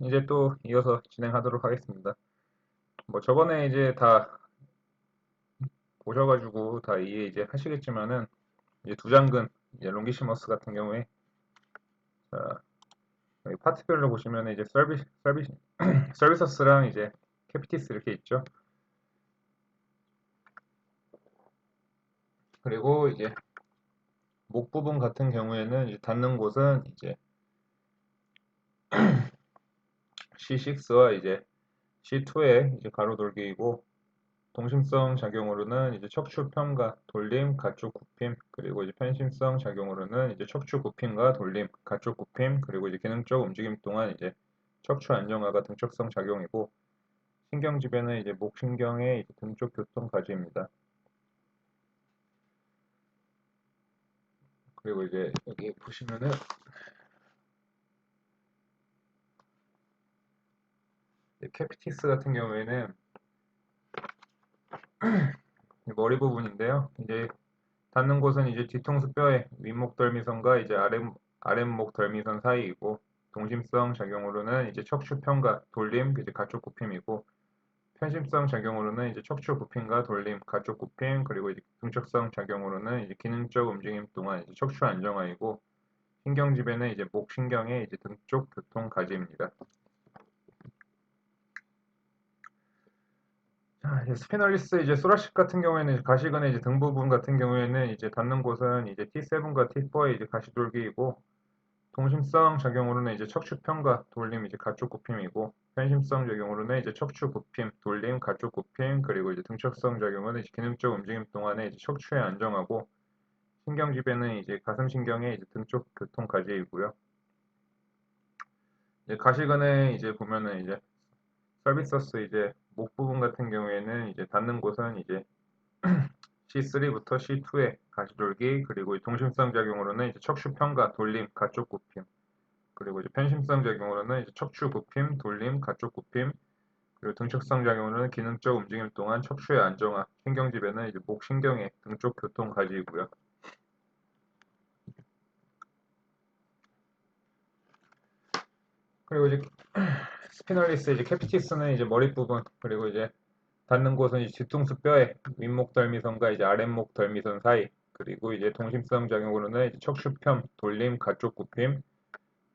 이제 또 이어서 진행하도록 하겠습니다. 뭐 저번에 이제 다 보셔가지고 다 이해 이제 하시겠지만은 이제 두장근 이제 롱기시머스 같은 경우에 자, 여기 파트별로 보시면 이제 서비서스랑 이제 캐피티스 이렇게 있죠. 그리고 이제 목 부분 같은 경우에는 이제 닿는 곳은 이제 C6와 이제 C2의 이제 가로돌기이고 동심성 작용으로는 이제 척추 편과 돌림, 가쪽 굽힘, 그리고 이제 편심성 작용으로는 이제 척추 굽힘과 돌림, 가쪽 굽힘, 그리고 이제 기능적 움직임 동안 이제 척추 안정화가 등척성 작용이고 신경지배는 이제 목신경의 이제 등쪽 교통 가지입니다. 그리고 이제 여기 보시면은 캐피티스 같은 경우에는 머리 부분인데요. 이제 닿는 곳은 이제 뒤통수 뼈의 윗목 덜미선과 이제 아랫목 덜미선 사이이고 동심성 작용으로는 이제 척추 편과 돌림, 이제 가쪽 굽힘이고 편심성 작용으로는 이제 척추 굽힘과 돌림, 가쪽 굽힘, 그리고 이제 등척성 작용으로는 이제 기능적 움직임 동안 이제 척추 안정화이고 신경지배는 이제 목신경의 이제 등쪽 교통 가지입니다. 자, 이제 스피널리스 이제 소라식 같은 경우에는 이제 가시근의 이제 등 부분 같은 경우에는 이제 닿는 곳은 이제 T7과 T4의 이제 가시돌기이고 동심성 작용으로는 이제 척추 편과 돌림, 이제 가쪽 굽힘이고 편심성 작용으로는 이제 척추 굽힘, 돌림, 가쪽 굽힘, 그리고 이제 등척성 작용은 이제 기능적 움직임 동안에 이제 척추에 안정하고 신경지배는 이제 가슴신경의 이제 등쪽 교통 가지이고요. 이제 가시근에 이제 보면은 이제 서비서스 이제 목 부분 같은 경우에는 이제 닿는 곳은 이제 C3부터 C2의 가시돌기 그리고 동심성 작용으로는 이제 척추 편과 돌림, 가쪽 굽힘 그리고 이제 편심성 작용으로는 이제 척추 굽힘, 돌림, 가쪽 굽힘 그리고 등척성 작용으로는 기능적 움직임 동안 척추의 안정화, 신경지배는 이제 목신경의 등쪽 교통 가지이고요. 그리고 이제 스피널리스 이제 캐피티스는 이제 머리 부분 그리고 이제 닿는 곳은 이제 뒤통수 뼈의 윗목 덜미선과 이제 아랫목 덜미선 사이 그리고 이제 동심성 작용으로는 이제 척추편, 돌림, 가쪽 굽힘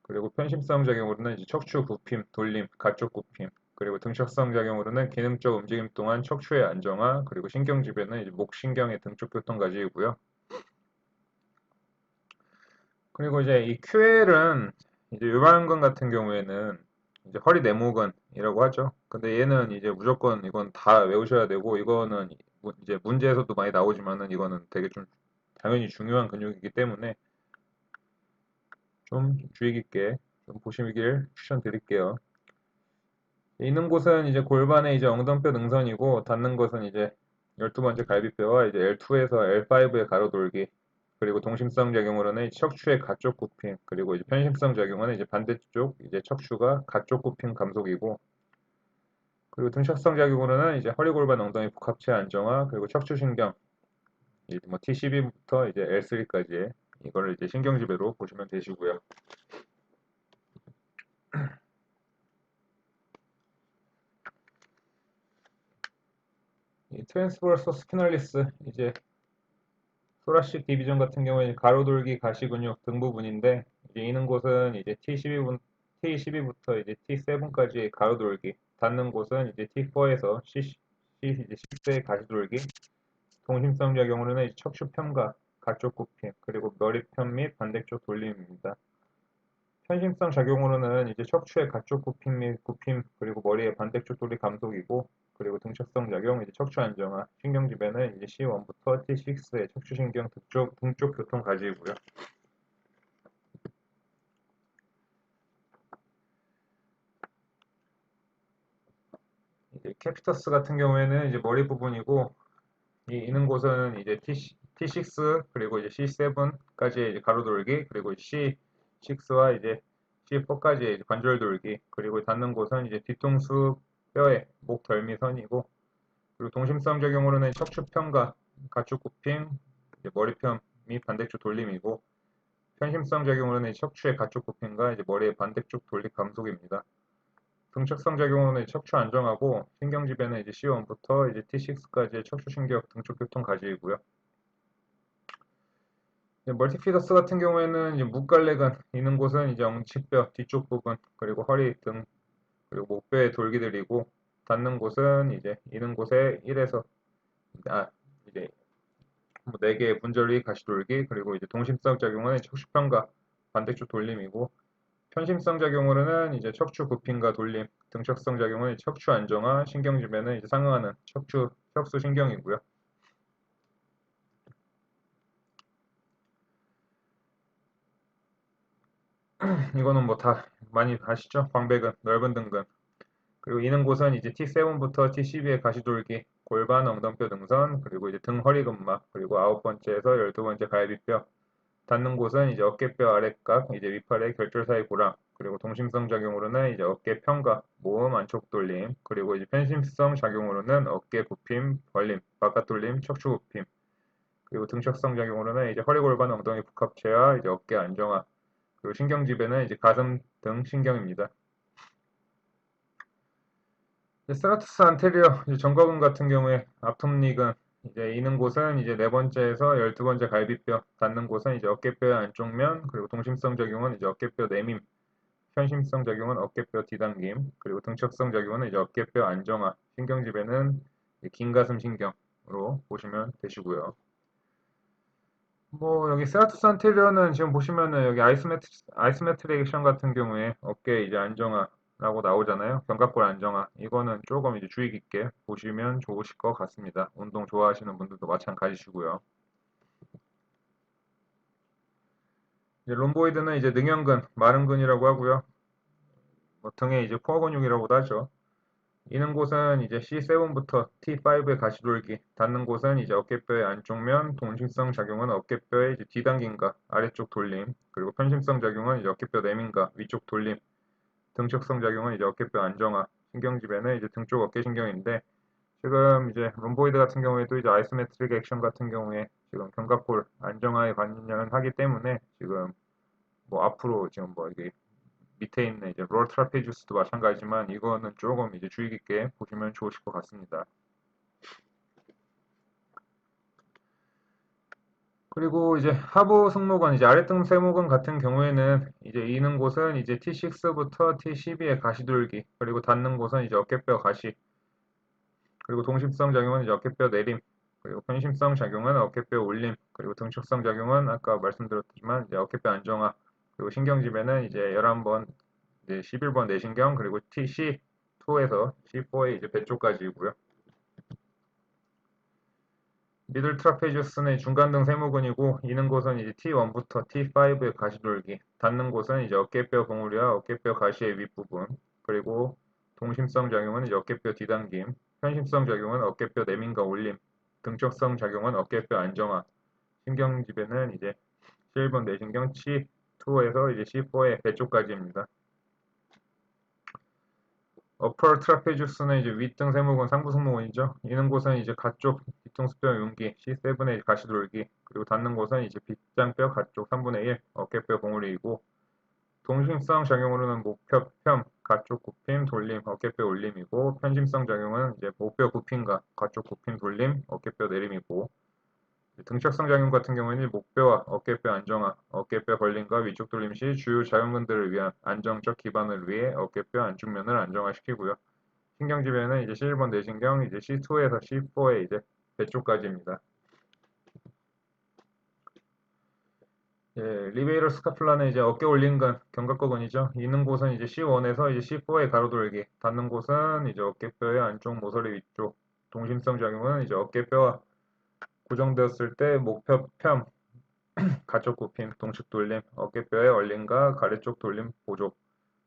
그리고 편심성 작용으로는 이제 척추 굽힘, 돌림, 가쪽 굽힘 그리고 등척성 작용으로는 기능적 움직임 동안 척추의 안정화 그리고 신경지배는 이제 목신경의 등쪽 교통 가지이고요. 그리고 이제 이 QL은 이제 요방근 같은 경우에는 이제 허리 네모근이라고 하죠. 근데 얘는 이제 무조건 이건 다 외우셔야 되고 이거는 이제 문제에서도 많이 나오지만은 이거는 되게 좀 당연히 중요한 근육이기 때문에 좀 주의 깊게 좀 보시길 추천드릴게요. 있는 곳은 이제 골반의 이제 엉덩뼈 능선이고 닿는 것은 이제 12번째 갈비뼈와 이제 L2에서 L5의 가로돌기 그리고 동심성 작용으로는 척추의 가쪽 굽힘 그리고 이제 편심성 작용은 이제 반대쪽 이제 척추가 가쪽 굽힘 감속이고 그리고 등척성 작용으로는 이제 허리 골반 엉덩이 복합체 안정화 그리고 척추신경 이제 뭐 T12부터 이제 L3까지의 이거를 이제 신경지배로 보시면 되시고요. 이 트랜스버서 스피널리스 이제 소라식 디비전 같은 경우에는 가로돌기 가시근육 등 부분인데 이제 있는 곳은 이제 T12부터 이제 T7까지의 가로돌기, 닿는 곳은 이제 T4에서 이제 10의 가시돌기, 동심성 작용으로는 이제 척추편과 가쪽 굽힘, 그리고 머리편 및 반대쪽 돌림입니다. 편심성 작용으로는 이제 척추의 가쪽 굽힘 및 굽힘, 그리고 머리의 반대쪽 돌리 감속이고, 그리고 등척성 작용, 이제 척추 안정화, 신경지배는 이제 C1부터 T6의 척추신경 등쪽 교통 가지이고요. 이제 캐피터스 같은 경우에는 이제 머리 부분이고, 이 있는 곳은 이제 T6 그리고 이제 C7까지의 이제 가로돌기, 그리고 C6와 이제 C4까지의 이제 관절 돌기, 그리고 닿는 곳은 이제 뒤통수 뼈의 목 덜미선이고, 그리고 동심성 적용으로는 척추편과 가축 굽힘, 이제 머리편 및 반대쪽 돌림이고 편심성 적용으로는 척추의 가축 굽힘과 이제 머리의 반대쪽 돌립 감속입니다. 등척성 작용으로는 척추 안정하고 신경지배는 이제 C1부터 이제 T6까지의 척추신경 등축교통 가지이고요. 멀티피더스 같은 경우에는 이제 무갈래근 있는 곳은 이제 엉치뼈 뒤쪽 부분 그리고 허리 등 그리고 목뼈의 돌기들이고 닿는 곳은 이제 있는 곳에 1에서 이제 뭐 4개의 분절리 가시돌기 그리고 이제 동심성 작용은 척추편과 반대쪽 돌림이고 편심성 작용으로는 이제 척추 굽힘과 돌림, 등척성 작용은 척추 안정화, 신경지배는 이제 상응하는 척추 척수 신경이고요. 이거는 뭐 다 많이 아시죠? 광배근, 넓은 등근. 그리고 이는 곳은 이제 T7부터 T12의 가시돌기, 골반, 엉덩뼈 등선, 그리고 이제 등 허리근막, 그리고 9번째에서 12번째 갈비뼈. 닿는 곳은 이제 어깨뼈 아랫각, 이제 위팔의 결절 사이 고랑, 그리고 동심성 작용으로는 이제 어깨 편과 모음 안쪽 돌림, 그리고 이제 편심성 작용으로는 어깨 굽힘, 벌림, 바깥 돌림, 척추 굽힘, 그리고 등척성 작용으로는 이제 허리 골반 엉덩이 복합체와 이제 어깨 안정화, 그리고 신경지배는 이제 가슴 등 신경입니다. 스트라투스 안테리어 정거근 같은 경우에 앞톱니근 이제 이는 곳은 이제 4번째에서 12번째 갈비뼈, 닿는 곳은 이제 어깨뼈의 안쪽면, 그리고 동심성 작용은 이제 어깨뼈 내밈, 편심성 작용은 어깨뼈 뒤당김, 그리고 등척성 작용은 이제 어깨뼈 안정화, 신경지배는 긴 가슴 신경으로 보시면 되시고요. 뭐 여기 스트라투스 안테리어는 지금 보시면은 여기 아이스메트릭 액션 같은 경우에 어깨 이제 안정화라고 나오잖아요. 견갑골 안정화. 이거는 조금 이제 주의 깊게 보시면 좋으실 것 같습니다. 운동 좋아하시는 분들도 마찬가지시고요. 이제 롬보이드는 이제 능형근, 마른근이라고 하고요. 뭐 등에 이제 코어 근육이라고도 하죠. 이는 곳은 이제 C7부터 T5의 가시돌기, 닿는 곳은 이제 어깨뼈의 안쪽면, 동심성 작용은 어깨뼈의 이제 뒤당김과 아래쪽 돌림, 그리고 편심성 작용은 이제 어깨뼈 내민과 위쪽 돌림, 등척성 작용은 이제 어깨뼈 안정화, 신경지배는 이제 등쪽 어깨 신경인데 지금 이제 롬보이드 같은 경우에도 이제 아이소메트릭 액션 같은 경우에 지금 견갑골 안정화에 관련을 하기 때문에 지금 뭐 앞으로 지금 뭐 이게 밑에 있는 이제 롤 트라페지우스도 마찬가지지만 이거는 조금 이제 주의 깊게 보시면 좋으실 것 같습니다. 그리고 이제 하부 승모근, 이제 아랫등 세모근 같은 경우에는 이제 이는 곳은 이제 T6부터 T12의 가시돌기, 그리고 닿는 곳은 이제 어깨뼈 가시, 그리고 동심성 작용은 이제 어깨뼈 내림, 그리고 편심성 작용은 어깨뼈 올림, 그리고 등축성 작용은 아까 말씀드렸지만 이제 어깨뼈 안정화, 그리고 신경지배는 이제 11번, 이제 11번 내신경, 그리고 TC2에서 C4의 이제 배 쪽까지이고요. 미들 트라페지우스는 중간등 세모근이고 이는 곳은 이제 T1부터 T5의 가시돌기, 닿는 곳은 이제 어깨뼈 봉우리와 어깨뼈 가시의 윗부분, 그리고 동심성 작용은 이제 어깨뼈 뒤당김, 편심성 작용은 어깨뼈 내민과 올림, 등척성 작용은 어깨뼈 안정화, 신경지배는 이제 C1번 내신경 C2에서 이제 C4의 배 쪽까지입니다. 어퍼 트라페지우스는 이제 윗등 세모근, 상부 승모근이죠. 이는 곳은 이제 가쪽 뒤통수뼈 윤기, C7의 가시돌기, 그리고 닿는 곳은 이제 빗장뼈 가쪽 3분의 1, 어깨뼈 봉우리이고, 동심성 작용으로는 목뼈 편, 가쪽 굽힘, 돌림, 어깨뼈 올림이고, 편심성 작용은 이제 목뼈 굽힘과 가쪽 굽힘, 돌림, 어깨뼈 내림이고, 등척성 작용 같은 경우에는 목뼈와 어깨뼈 안정화, 어깨뼈 벌림과 위쪽 돌림 시 주요 자연근들을 위한 안정적 기반을 위해 어깨뼈 안쪽면을 안정화시키고요. 신경지배는 이제 C1번 내신경, 이제 C2에서 C4의 이제 배 쪽까지입니다. 예, 리베이러 스카플라는 이제 어깨 올림근, 견갑골근이죠. 있는 곳은 이제 C1에서 이제 C4의 가로돌기, 닿는 곳은 이제 어깨뼈의 안쪽 모서리 위쪽, 동심성 작용은 이제 어깨뼈와 고정되었을 때 목뼈 편, 가쪽 굽힘, 동측 돌림, 어깨뼈의 얼림과 가래쪽 돌림 보조,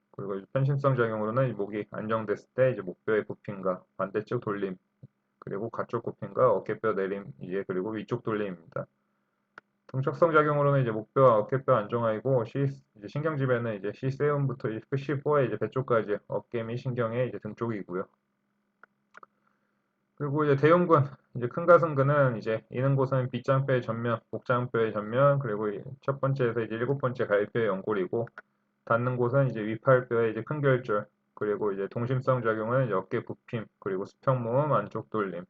그리고 이제 편심성 작용으로는 목이 안정됐을 때 이제 목뼈의 굽힘과 반대쪽 돌림, 그리고 가쪽 굽힘과 어깨뼈 내림, 이제 그리고 위쪽 돌림입니다. 등척성 작용으로는 이제 목뼈와 어깨뼈 안정화이고 이제 신경지배는 이제 C7부터 C4의 이제 배 쪽까지 어깨 및 신경의 이제 등 쪽이고요. 그리고 이제 대흉근, 이제 큰 가슴근은 이제 이는 곳은 빗장뼈의 전면, 복장뼈의 전면, 그리고 첫 번째에서 이제 7번째 갈비뼈의 연골이고 닿는 곳은 이제 위팔뼈의 이제 큰 결절, 그리고 이제 동심성 작용은 이제 어깨 굽힘, 그리고 수평 모음, 안쪽 돌림.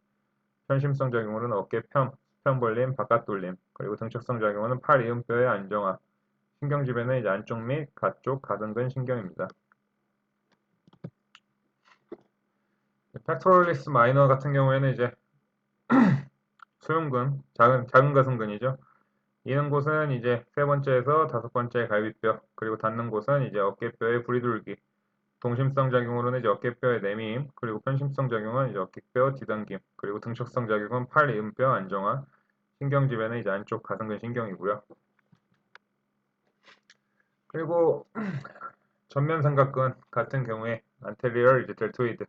편심성 작용으로는 어깨 펴, 수평 벌림, 바깥 돌림. 그리고 등척성 작용은 팔 이음뼈의 안정화. 신경지배는 이제 안쪽 및 가쪽 가등근 신경입니다. 팩토럴리스 마이너 같은 경우에는 이제 수흉근, 작은 가슴근이죠. 이는 곳은 이제 세 번째에서 다섯 번째 갈비뼈, 그리고 닿는 곳은 이제 어깨뼈의 부리돌기. 동심성 작용으로는 이제 어깨뼈의 내미임, 그리고 편심성 작용은 이제 어깨뼈 뒤당김, 그리고 등척성 작용은 팔 이음뼈 안정화. 신경지배는 이제 안쪽 가슴근 신경이고요. 그리고 전면 삼각근 같은 경우에 안테리얼 이제 델토이드,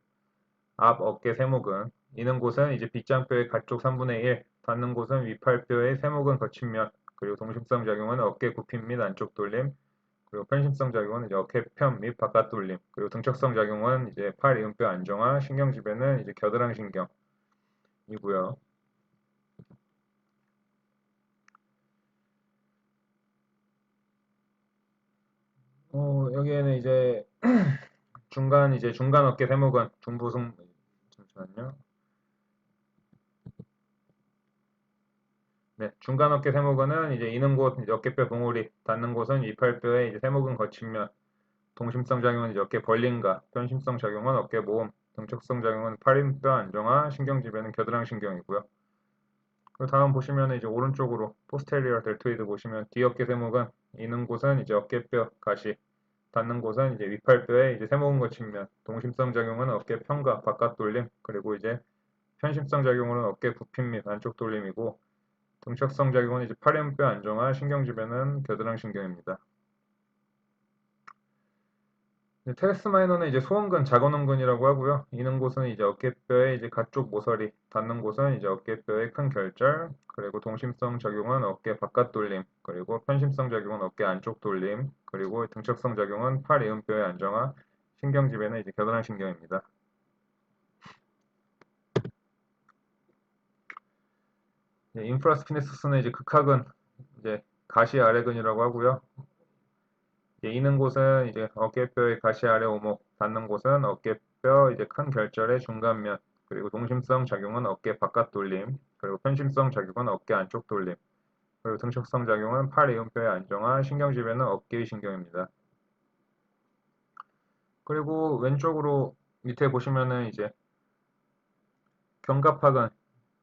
앞 어깨 세모근. 이는 곳은 이제 빗장뼈의 가쪽 3분의 1, 닿는 곳은 위팔뼈의 세모근 거친면, 그리고 동심성 작용은 어깨 굽힘 및 안쪽 돌림, 그리고 편심성 작용은 이제 어깨 편 및 바깥 돌림, 그리고 등척성 작용은 이제 팔 이음뼈 안정화, 신경지배는 이제 겨드랑이 신경이고요. 여기에는 이제 중간 어깨 세모근, 중부승, 잠시만요. 네, 중간 어깨 세모근은 이제 이는 곳 이제 어깨뼈 봉우리, 닿는 곳은 이팔뼈의 이제 세모근 거친면, 동심성 작용은 이제 어깨 벌림과, 편심성 작용은 어깨 모음, 등척성 작용은 팔힘뼈 안정화, 신경지배는 겨드랑이 신경이고요. 그 다음 보시면 이제 오른쪽으로 포스테리어 델토이드 보시면 뒤어깨 세모근, 이는 곳은 이제 어깨뼈 가시, 닿는 곳은 이제 위팔뼈의 이제 세모근 거친면, 동심성 작용은 어깨 편과 바깥 돌림, 그리고 이제 편심성 작용으로는 어깨 굽힘 및 안쪽 돌림이고, 등척성 작용은 이제 팔힘뼈 안정화, 신경지배는 겨드랑이 신경입니다. 테레스 마이너는 이제 소원근, 작은원근이라고 하고요. 이는 곳은 이제 어깨뼈의 이제 가쪽 모서리, 닿는 곳은 이제 어깨뼈의 큰 결절, 그리고 동심성 작용은 어깨 바깥 돌림, 그리고 편심성 작용은 어깨 안쪽 돌림, 그리고 등척성 작용은 팔 이음뼈의 안정화, 신경지배는 이제 겨드랑이 신경입니다. 인프라스피니스는 이제 극하근, 이제 가시 아래근이라고 하고요. 이는 곳은 이제 어깨뼈의 가시 아래 오목, 닿는 곳은 어깨뼈 이제 큰 결절의 중간면, 그리고 동심성 작용은 어깨 바깥 돌림, 그리고 편심성 작용은 어깨 안쪽 돌림, 그리고 등척성 작용은 팔 이음뼈의 안정화, 신경지배는 어깨의 신경입니다. 그리고 왼쪽으로 밑에 보시면은 이제 견갑하근,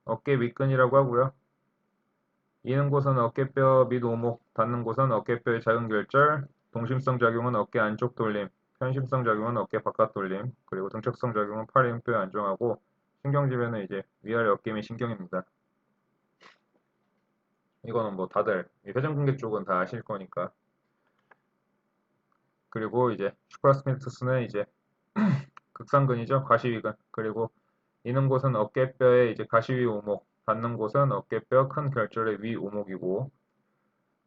어깨 윗근이라고 하고요. 이는 곳은 어깨뼈 및 오목, 닿는 곳은 어깨뼈의 작은 결절, 동심성 작용은 어깨 안쪽 돌림, 편심성 작용은 어깨 바깥 돌림, 그리고 등척성 작용은 팔 이음뼈에 안정하고, 신경지배는 이제 위아래 어깨 및 신경입니다. 이거는 뭐 다들 회전근개 쪽은 다 아실 거니까. 그리고 이제 슈퍼스핀투스는 이제 극상근이죠. 가시위근. 그리고 이는 곳은 어깨뼈의 이제 가시위 오목, 닿는 곳은 어깨뼈 큰 결절의 위 오목이고,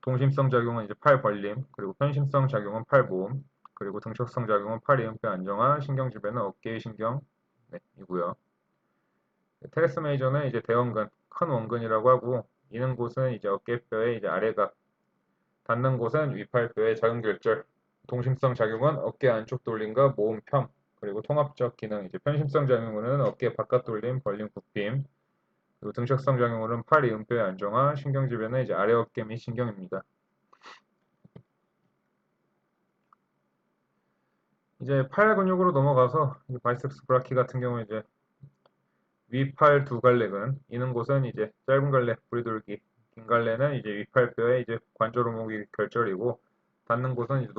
동심성 작용은 이제 팔 벌림, 그리고 편심성 작용은 팔 모음, 그리고 등척성 작용은 팔 이음뼈 안정화, 신경지배는 어깨의 신경, 네, 이고요. 테레스 메이저는 이제 대원근, 큰 원근이라고 하고, 이는 곳은 이제 어깨뼈의 이제 아래각, 닿는 곳은 위팔뼈의 작은 결절, 동심성 작용은 어깨 안쪽 돌림과 모음 펴, 그리고 통합적 기능, 이제 편심성 작용으로는 어깨 바깥 돌림, 벌림, 굽힘, 그리고 등척성 작용으로는 팔 이음뼈의 안정화, 신경지배는 이제 아래 어깨 및 신경입니다. 이제 팔 근육으로 넘어가서 바이셉스 브라키 같은 경우 이제 위팔 두 갈래근, 이는 곳은 이제 짧은 갈래 부리돌기, 긴 갈래는 이제 위팔뼈의 이제 관절 오목이 결절이고, 닿는 곳은 이제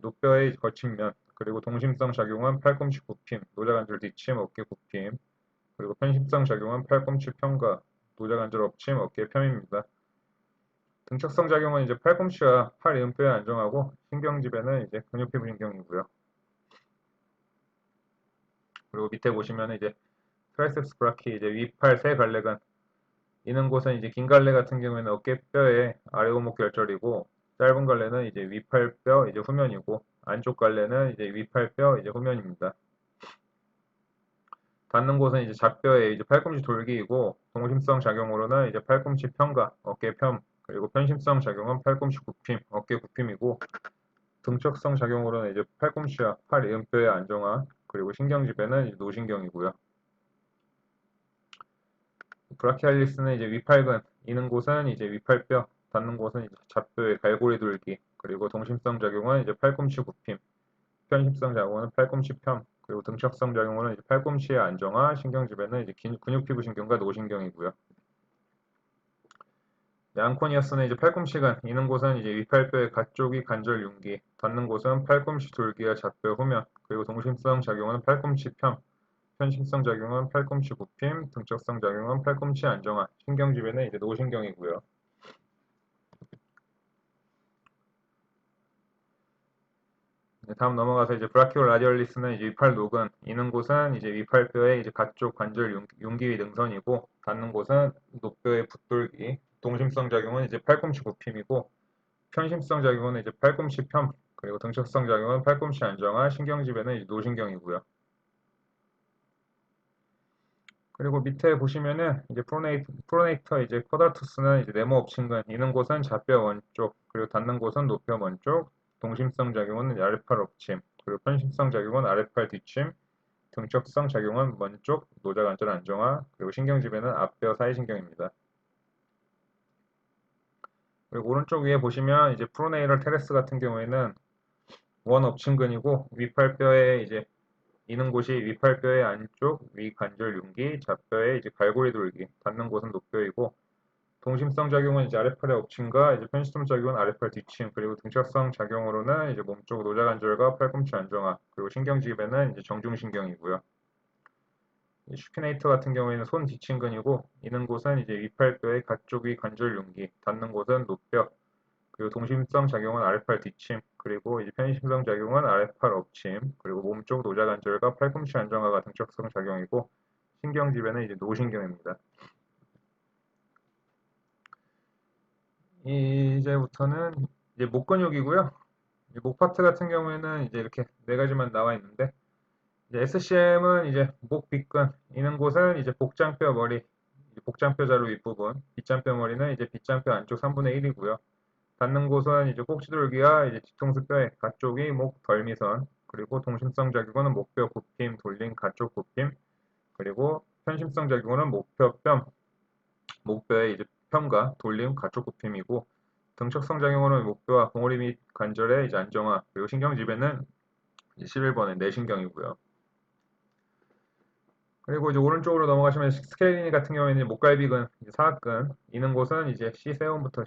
노뼈의 거친면, 그리고 동심성 작용은 팔꿈치 굽힘, 노자관절 뒷침, 어깨 굽힘, 그리고 편심성 작용은 팔꿈치 편과 노자관절 엎침, 어깨 펴입니다. 등척성 작용은 이제 팔꿈치와 팔 이음뼈에 안정하고, 신경지배는 이제 근육피부신경이고요. 그리고 밑에 보시면 이제 트라이셉스 브라키 이제 위팔 세 갈래근, 이는 곳은 이제 긴 갈래 같은 경우에는 어깨뼈의 아래 오목 결절이고, 짧은 갈래는 이제 위팔뼈 이제 후면이고, 안쪽 갈래는 이제 위팔뼈 이제 후면입니다. 닿는 곳은 이제 좌뼈의 이제 팔꿈치 돌기이고, 동심성 작용으로는 이제 팔꿈치 편과 어깨 편, 그리고 편심성 작용은 팔꿈치 굽힘, 어깨 굽힘이고, 등척성 작용으로는 이제 팔꿈치와 팔 이음뼈의 안정화, 그리고 신경지배는 이제 노신경이고요. 브라키알리스는 이제 위팔근, 이는 곳은 이제 위팔뼈, 닿는 곳은 이제 잡뼈의 갈고리 돌기, 그리고 동심성 작용은 이제 팔꿈치 굽힘, 편심성 작용은 팔꿈치 펴, 그리고 등척성 작용은 이제 팔꿈치의 안정화, 신경지배는 이제 근육피부신경과 노신경이고요. 앙코니아스는 이제 팔꿈치근, 이는 곳은 이제 위팔뼈의 가쪽이 관절 융기, 닿는 곳은 팔꿈치 돌기와 잡뼈 후면, 그리고 동심성 작용은 팔꿈치 펴, 편심성 작용은 팔꿈치 굽힘, 등적성 작용은 팔꿈치 안정화, 신경지배는 이제 노신경이고요. 다음 넘어가서 이제 브라키올 라디얼리스는 이제 위팔 노근, 이는 곳은 이제 위팔뼈의 이제 가쪽 관절 융기 능선이고, 닿는 곳은 노뼈의 붓돌기, 동심성 작용은 이제 팔꿈치 굽힘이고, 편심성 작용은 이제 팔꿈치 펴, 그리고 등척성 작용은 팔꿈치 안정화, 신경지배는 이제 노신경이고요. 그리고 밑에 보시면은 이제 프로네이터 이제 쿼드라투스는 이제 네모 엎친근, 이는 곳은 좌뼈 원쪽, 그리고 닿는 곳은 노뼈 먼쪽, 동심성 작용은 아래팔 엎침, 그리고 편심성 작용은 아래팔 뒷침, 등척성 작용은 먼쪽, 노자관절 안정화, 그리고 신경지배는 앞뼈 사이신경입니다. 그리고 오른쪽 위에 보시면 이제 프로네이럴 테레스 같은 경우에는 원 엎친근이고 위팔뼈에 이제 이는 곳이 위팔뼈의 안쪽 위관절 융기, 좌뼈의 이제 갈고리 돌기, 닿는 곳은 노뼈이고, 동심성 작용은 이제 아래팔의 엎침과 이제 편심성 작용은 아래팔 뒷침, 그리고 등척성 작용으로는 이제 몸쪽 노자관절과 팔꿈치 안정화, 그리고 신경지배는 이제 정중신경이고요. 슈피네이터 같은 경우에는 손 뒷친근이고, 이는 곳은 이제 위팔뼈의 가쪽 위 관절 융기, 닿는 곳은 노뼈, 그리고 동심성 작용은 아래팔 뒷침, 그리고 이제 편심성 작용은 아래팔 엎침, 그리고 몸쪽 노자관절과 팔꿈치 안정화가 등척성 작용이고, 신경지배는 이제 노신경입니다. 이제부터는 이제 목 근육이고요. 목 파트 같은 경우에는 이제 이렇게 네 가지만 나와 있는데, 이제 SCM은 이제 목 빗근, 이는 곳은 이제 복장뼈 머리, 복장뼈 자루 윗부분, 빗장뼈 머리는 이제 빗장뼈 안쪽 3분의 1이고요. 닿는 곳은 이제 꼭지돌기와 이제 뒤통수 뼈의 가쪽이 목 덜미선, 그리고 동심성 작용은 목뼈 굽힘, 돌림, 가쪽 굽힘, 그리고 편심성 작용은 목뼈 뺨, 목뼈의 이제 뺨과 돌림, 가쪽 굽힘이고, 등척성 작용은 목뼈와 봉우리 및 관절의 이제 안정화, 그리고 신경지배는 11번의 내신경이고요. 그리고 이제 오른쪽으로 넘어가시면 스케일리니 같은 경우에는 목갈비근, 사각근, 이는 곳은 이제 C7부터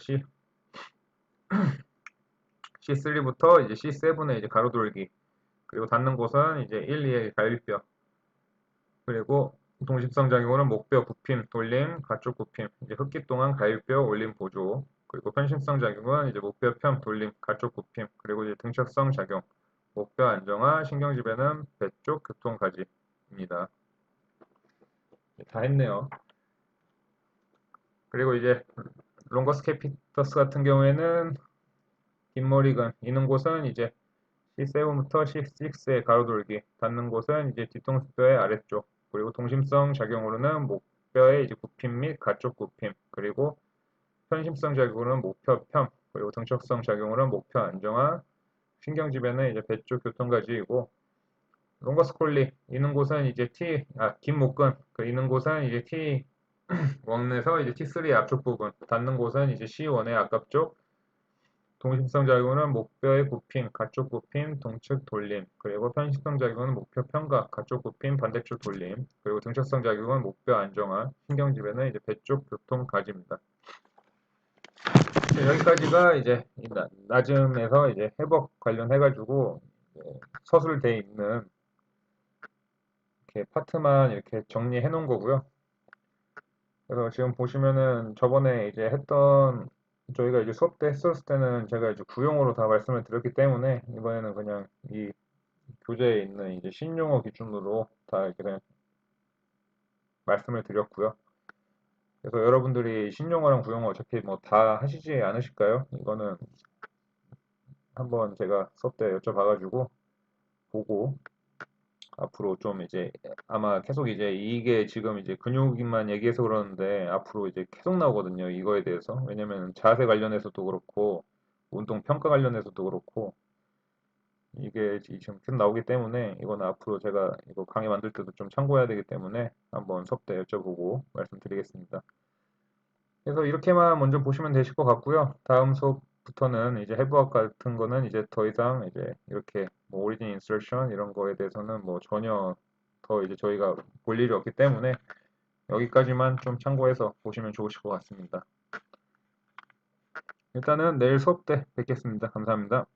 C3부터 이제 C7의 이제 가로돌기, 그리고 닿는 곳은 이제 1, 2의 갈비뼈, 그리고 동심성 작용으로는 목뼈 굽힘, 돌림, 가쪽 굽힘, 이제 흡기 동안 갈비뼈 올림 보조, 그리고 편심성 작용은 이제 목뼈 편, 돌림, 가쪽 굽힘, 그리고 이제 등척성 작용, 목뼈 안정화, 신경지배는 배 쪽 교통가지입니다. 다 했네요. 그리고 이제 롱거스 캐피터스 같은 경우에는 뒷머리근, 이는 곳은 이제 C7부터 C6의 가로돌기, 닿는 곳은 이제 뒤통수뼈의 아래쪽, 그리고 동심성 작용으로는 목뼈의 이제 굽힘 및 가쪽 굽힘, 그리고 편심성 작용으로는 목표 편, 그리고 등척성 작용으로는 목표 안정화, 신경지배는 이제 배 쪽 교통가지이고, 롱거스 콜리, 이는 곳은 이제 긴 목근, 이는 곳은 이제 T1에서 이제 T3의 앞쪽 부분, 닿는 곳은 이제 C1의 앞쪽, 동심성 작용은 목뼈의 굽힘, 가쪽 굽힘, 동측 돌림, 그리고 편심성 작용은 목표 편각, 가쪽 굽힘, 반대쪽 돌림, 그리고 등척성 작용은 목뼈 안정화, 신경지배는 이제 배쪽 교통 가지입니다. 여기까지가 이제 나즘에서 이제 회복 관련해가지고 서술돼 있는 이렇게 파트만 이렇게 정리해 놓은 거고요. 그래서 지금 보시면은 저번에 이제 했던 저희가 이제 수업 때 했었을 때는 제가 이제 구용어로 다 말씀을 드렸기 때문에 이번에는 그냥 이 교재에 있는 이제 신용어 기준으로 다 이렇게 그냥 말씀을 드렸고요. 그래서 여러분들이 신용어랑 구용어 어차피 뭐 다 하시지 않으실까요? 이거는 한번 제가 수업 때 여쭤봐가지고 보고 앞으로 좀 이제 아마 계속 이제 이게 지금 이제 근육만 얘기해서 그러는데 앞으로 이제 계속 나오거든요. 이거에 대해서. 왜냐면 자세 관련해서도 그렇고 운동 평가 관련해서도 그렇고 이게 지금 계속 나오기 때문에 이건 앞으로 제가 이거 강의 만들 때도 좀 참고해야 되기 때문에 한번 수업 때 여쭤보고 말씀드리겠습니다. 그래서 이렇게만 먼저 보시면 되실 것 같고요. 다음 수업부터는 이제 해부학 같은 거는 이제 더 이상 이제 이렇게 뭐 오리진 인서션 이런 거에 대해서는 뭐 전혀 더 이제 저희가 볼 일이 없기 때문에 여기까지만 좀 참고해서 보시면 좋으실 것 같습니다. 일단은 내일 수업 때 뵙겠습니다. 감사합니다.